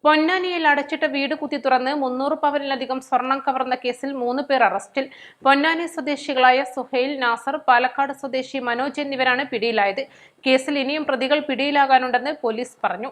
പൊന്നാനിയിൽ അടച്ചിട്ട വീട് കുത്തി തുറന്ന് 300 പവനിലധികം സ്വർണം കവർന്ന കേസിൽ 3 പേർ അറസ്റ്റിൽ. പൊന്നാനി സ്വദേശികളായ സുഹൈൽ, നാസർ, പാലക്കാട് സ്വദേശി മനോജ് എന്നിവരാണ് പിടിയിലായത്. കേസിൽ ഇനിയും പ്രതികൾ പിടിയിലാകാനുണ്ടെന്ന് പോലീസ് പറഞ്ഞു.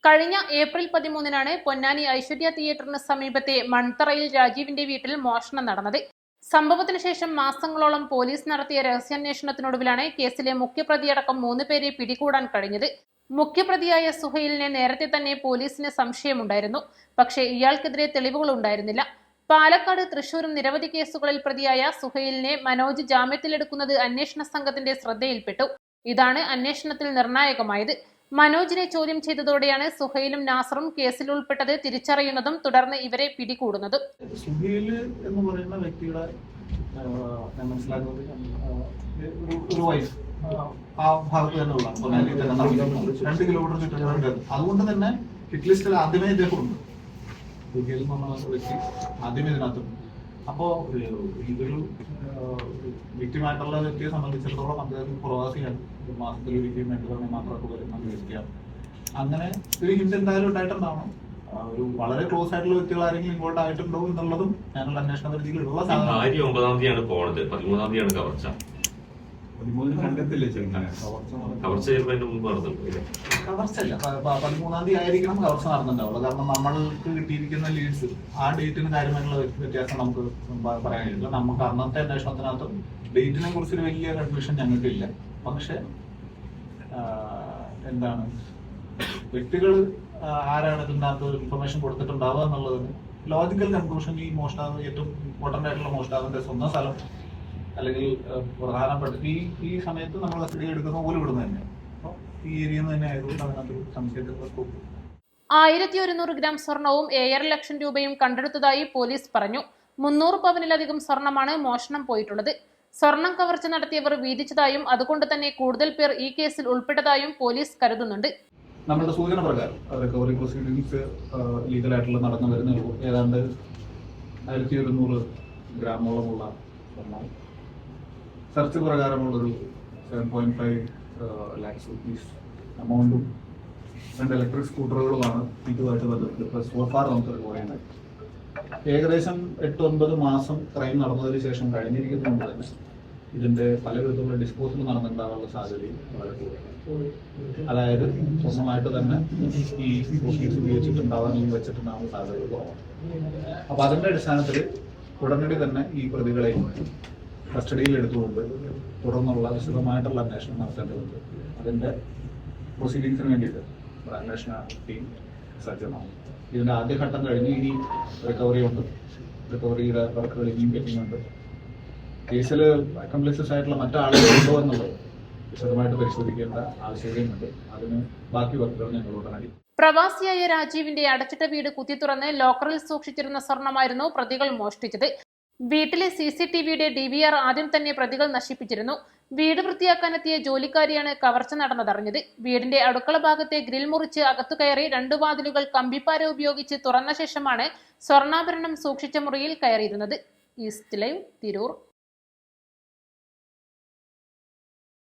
കഴിഞ്ഞ ഏപ്രിൽ 13-നാണ് പൊന്നാനി ഐശ്വര്യ തിയേറ്ററിന് സമീപത്തെ മൺതറയിൽ രാജീവിന്റെ വീട്ടിൽ മോഷണം നടന്നത്. സംഭവത്തിന് ശേഷം മാസങ്ങളോളം പോലീസ് നടത്തിയ രഹസ്യാന്വേഷണത്തിനൊടുവിലാണ് കേസിലെ മുഖ്യപ്രതിയടക്കം 3 പേരെ പിടികൂടാൻ കഴിഞ്ഞത്. മുഖ്യപ്രതിയായ സുഹൈലിനെ നേരത്തെ തന്നെ പോലീസിന് സംശയമുണ്ടായിരുന്നു. പക്ഷേ ഇയാൾക്കെതിരെ തെളിവുകൾ ഉണ്ടായിരുന്നില്ല. പാലക്കാട്, തൃശൂരും നിരവധി കേസുകളിൽ പ്രതിയായ സുഹൈലിനെ മനോജ് ജാമ്യത്തിലെടുക്കുന്നത് അന്വേഷണ സംഘത്തിന്റെ ശ്രദ്ധയിൽപ്പെട്ടു. ഇതാണ് അന്വേഷണത്തിൽ നിർണായകമായത്. മനോജിനെ ചോദ്യം ചെയ്തതോടെയാണ് സുഹൈലും നാസറും കേസിൽ ഉൾപ്പെട്ടത് തിരിച്ചറിയുന്നതും തുടർന്ന് ഇവരെ പിടികൂടുന്നതും. സുഹൈൽ എന്ന് പറയുന്ന വ്യക്തിയുടെ ഞാൻ മനസ്സിലാക്കുന്നത് ഒരു വൈഫ് ആ ഭാഗത്ത് തന്നെ ഉള്ള 2 കിലോമീറ്റർ ചുറ്റളവുണ്ട്. അതുകൊണ്ട് തന്നെ ഹിറ്റ് ലിസ്റ്റിൽ ആദ്യമേ ഇദ്ദേഹമുണ്ട്. സുഹൈൽ എന്ന് പറഞ്ഞ വ്യക്തി ആദ്യമേ ഇതിനകത്തുണ്ട്. അപ്പോ ഇതൊരു വ്യക്തിമായിട്ടുള്ള വ്യക്തിയെ സംബന്ധിച്ചിടത്തോളം അദ്ദേഹം പ്രവാസിയാണ്. മാസത്തിൽ ഒരിക്കലും 2 തവണ മാത്രമൊക്കെ വരുന്ന വ്യക്തിയാണ്. അങ്ങനെ ഒരു ഹിന്റ് എന്തായാലും ഉണ്ടായിട്ടുണ്ടാവണം. ഒരു വളരെ ക്ലോസ് ആയിട്ടുള്ള വ്യക്തികൾ ആരെങ്കിലും ഇൻവോൾവ് ആയിട്ടുണ്ടോ എന്നുള്ളതും ഞങ്ങളുടെ അന്വേഷണ പരിധിയിലുള്ള ഭാര്യ 9-ാം തീയതിയാണ് പോണത്, 13-ാം തീയതിയാണ് കവർച്ച. 13-ന് കണ്ടെത്തില്ലേ കവർച്ച ചെയ്യുന്നതിന് മുമ്പ് നടന്നിട്ടില്ല. കവർച്ചല്ല, 13-ാം തീയതി ആയിരിക്കണം കവർച്ച നടന്നിട്ടുണ്ടാവുള്ളൂ. കാരണം നമ്മൾക്ക് കിട്ടിയിരിക്കുന്ന ലീഡ്സ് ആ ഡേറ്റിന് കാര്യമായിട്ടുള്ള വ്യത്യാസം നമുക്ക് പറയാൻ കഴിയില്ല. നമുക്ക് അന്നത്തെ അന്വേഷണത്തിനകത്ത് ഡേറ്റിനെ കുറിച്ചൊരു വലിയ കൺഫ്യൂഷൻ ഞങ്ങൾക്കില്ല. പക്ഷെ എന്താണ് വ്യക്തികൾ ആരാണ് ഇതിനകത്ത് ഇൻഫർമേഷൻ കൊടുത്തിട്ടുണ്ടാവുക എന്നുള്ളതിന് ലോജിക്കൽ കൺക്ലൂഷൻ ഈ മോഷ്ടാവ് ഏറ്റവും ഇമ്പോർട്ടന്റ് ആയിട്ടുള്ള മോഷ്ടാവിന്റെ സ്വന്തം സ്ഥലം അല്ലെങ്കിൽ പ്രധാനപ്പെട്ട ഈ സമയത്ത് നമ്മൾ കസ്റ്റഡി എടുക്കുന്ന പോലെ ഇവിടുന്ന് തന്നെ ഈ ഏരിയയിൽ തന്നെ ആയതുകൊണ്ട് അതിനകത്ത് സംശയത്തിലുള്ള സ്കോപ്പ്. 1100 ഗ്രാം സ്വർണവും 7.5 ലക്ഷം രൂപയും കണ്ടെടുത്തതായി പോലീസ് പറഞ്ഞു. 300 പവനിലധികം സ്വർണമാണ് മോഷണം പോയിട്ടുള്ളത്. സ്വർണം കവർച്ച നടത്തിയവർ വീതിച്ചതായും അതുകൊണ്ട് തന്നെ കൂടുതൽ പേർ ഈ കേസിൽ ഉൾപ്പെട്ടതായും പോലീസ് കരുതുന്നുണ്ട്. നമ്മളുടെ സൂചന പ്രകാരം റിക്കവറി പ്രൊസീഡിങ്സ് ലീഗലായിട്ടുള്ള നടന്നു വരുന്ന ഏതാണ്ട് 1100 ഗ്രാമോളമുള്ള സ്വർണ്ണം, സെർച്ച് പ്രകാരമുള്ളൊരു 7.5 ലാക്സ് റുപ്പീസ് എമൗണ്ടും 2 ഇലക്ട്രിക് സ്കൂട്ടറുകളുമാണ് ഇതുമായിട്ട് ബന്ധപ്പെട്ട് സോഫാർ നമുക്ക് റിക്കവർ ചെയ്യുന്നത്. ഏകദേശം 8-9 മാസം ക്രൈം നടന്നതിന് ശേഷം കഴിഞ്ഞിരിക്കുന്നതുകൊണ്ട് തന്നെ ഇതിന്റെ പല വിധത്തിലുള്ള ഡിസ്പോസൽ നടന്നിട്ടുണ്ടാകാനുള്ള സാധ്യതയും വളരെ കൂടുതലാണ്. അതായത് സ്വന്തമായിട്ട് തന്നെ ഈ പ്രൊസീഡ്സ് ഉപയോഗിച്ചിട്ടുണ്ടാവാൻ വെച്ചിട്ടുണ്ടാകാൻ സാധ്യത കുറവാണ്. അപ്പൊ അതിന്റെ അടിസ്ഥാനത്തിൽ ഉടനടി തന്നെ ഈ പ്രതികളെയും കസ്റ്റഡിയിൽ എടുത്തുകൊണ്ട് തുടർന്നുള്ള വിശദമായിട്ടുള്ള അന്വേഷണം നടത്തേണ്ടതുണ്ട്. അതിന്റെ പ്രൊസീഡിങ്സിന് വേണ്ടിയിട്ട് അന്വേഷണ ടീം സജ്ജമാണ്. ഇതിന്റെ ആദ്യഘട്ടം കഴിഞ്ഞ് ഇനി റിക്കവറി ഉണ്ട്. റിക്കവറിയുടെ വർക്കുകൾ ഇനിയും പെൻഡിങ്ങുണ്ട്. കേസിൽ അക്കംപ്ലിസസ് ആയിട്ടുള്ള മറ്റാളുകളുണ്ടോ എന്നുള്ളത് വിശദമായിട്ട് പരിശോധിക്കേണ്ട ആവശ്യകതയുണ്ട്. അതിന് ബാക്കി വർക്കുകൾ ഞങ്ങൾ ഉടനടി. പ്രവാസിയായ രാജീവിന്റെ അടച്ചിട്ട വീട് കുത്തി തുറന്ന് ലോക്കറിൽ സൂക്ഷിച്ചിരുന്ന സ്വർണമായിരുന്നു പ്രതികൾ മോഷ്ടിച്ചത്. വീട്ടിലെ CCTVയുടെ DVR ആദ്യം തന്നെ പ്രതികൾ നശിപ്പിച്ചിരുന്നു. വീട് വൃത്തിയാക്കാനെത്തിയ ജോലിക്കാരിയാണ് കവർച്ച നടന്നതറിഞ്ഞത്. വീടിന്റെ അടുക്കള ഭാഗത്തെ ഗ്രിൽ മുറിച്ച് അകത്തു കയറി 2 വാതിലുകൾ കമ്പിപ്പാര ഉപയോഗിച്ച് തുറന്ന ശേഷമാണ് സ്വർണ്ണാഭരണം സൂക്ഷിച്ച മുറിയിൽ കയറിയിരുന്നത്. East live, Tirur.